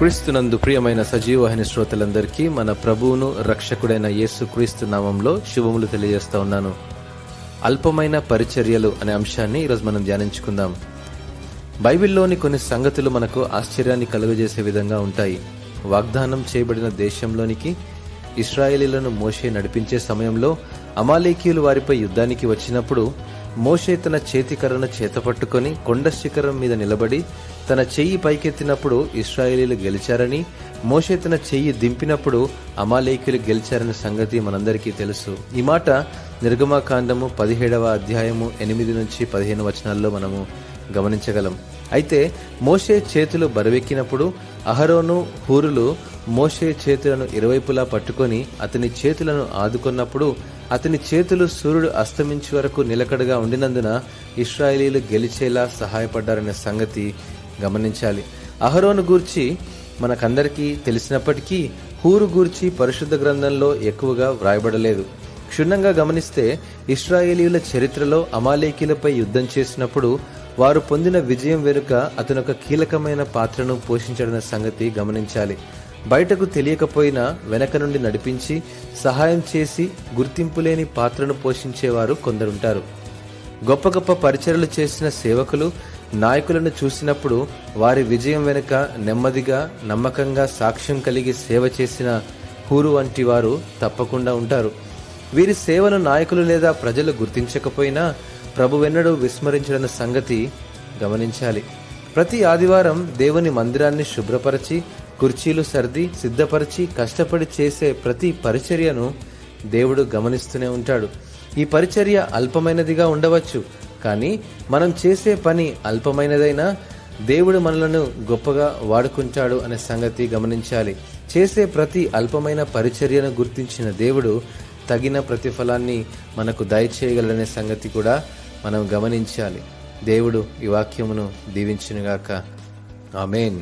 క్రీస్తునందు ప్రియమైన సజీవవాహిని శ్రోతలందరికీ మన ప్రభువును రక్షకుడైన యేసు క్రీస్తు నామంలో శుభములు తెలియజేస్తా ఉన్నాను. అల్పమైన పరిచర్యలు అనే అంశాన్ని ఈరోజు మనం ధ్యానించుకుందాం. బైబిల్లోని కొన్ని సంగతులు మనకు ఆశ్చర్యాన్ని కలుగజేసే విధంగా ఉంటాయి. వాగ్దానం చేయబడిన దేశంలోనికి ఇశ్రాయేలీలను మోషే నడిపించే సమయంలో అమాలేకీయులు వారిపై యుద్ధానికి వచ్చినప్పుడు మోషే తన చేతికర్రను చేతపట్టుకొని కొండ శిఖరం మీద నిలబడి తన చెయ్యి పైకెత్తినప్పుడు ఇశ్రాయేలీలు గెలిచారని, మోషే తన చెయ్యి దింపినప్పుడు అమాలేకీయులు గెలిచారనే సంగతి మనందరికీ తెలుసు. ఈ మాట నిర్గమాకాండము 17వ అధ్యాయము 8 నుంచి 15 వచనాల్లో మనము గమనించగలం. అయితే మోషే చేతులు బరువెక్కినప్పుడు అహరోను హూరులు మోషే చేతులను ఇరువైపులా పట్టుకొని అతని చేతులను ఆదుకున్నప్పుడు అతని చేతులు సూర్యుడు అస్తమించే వరకు నిలకడగా ఉండినందున ఇశ్రాయేలీలు గెలిచేలా సహాయపడ్డారనే సంగతి గమనించాలి. అహరోను గూర్చి మనకందరికీ తెలిసినప్పటికీ హూరు గూర్చి పరిశుద్ధ గ్రంథంలో ఎక్కువగా వ్రాయబడలేదు. క్షుణ్ణంగా గమనిస్తే ఇశ్రాయేలీయుల చరిత్రలో అమాలేకీలపై యుద్ధం చేసినప్పుడు వారు పొందిన విజయం వెనుక అతను ఒక కీలకమైన పాత్రను పోషించడన్న సంగతి గమనించాలి. బయటకు తెలియకపోయినా వెనక నుండి నడిపించి సహాయం చేసి గుర్తింపు లేని పాత్రను పోషించేవారు కొందరుంటారు. గొప్ప గొప్ప పరిచర్యలు చేసిన సేవకులు, నాయకులను చూసినప్పుడు వారి విజయం వెనుక నెమ్మదిగా నమ్మకంగా సాక్ష్యం కలిగి సేవ చేసిన హూరు వంటి వారు తప్పకుండా ఉంటారు. వీరి సేవను నాయకులు లేదా ప్రజలు గుర్తించకపోయినా ప్రభువెన్నడూ విస్మరించడన్న సంగతి గమనించాలి. ప్రతి ఆదివారం దేవుని మందిరాన్ని శుభ్రపరిచి కుర్చీలు సర్ది సిద్ధపరిచి కష్టపడి చేసే ప్రతి పరిచర్యను దేవుడు గమనిస్తూనే ఉంటాడు. ఈ పరిచర్య అల్పమైనదిగా ఉండవచ్చు, కానీ మనం చేసే పని అల్పమైనదైనా దేవుడు మనలను గొప్పగా వాడుకుంటాడు అనే సంగతి గమనించాలి. చేసే ప్రతి అల్పమైన పరిచర్యను గుర్తించిన దేవుడు తగిన ప్రతిఫలాన్ని మనకు దయచేయగలడనే సంగతి కూడా మనం గమనించాలి. దేవుడు ఈ వాక్యమును దీవించునుగాక. ఆమేన్.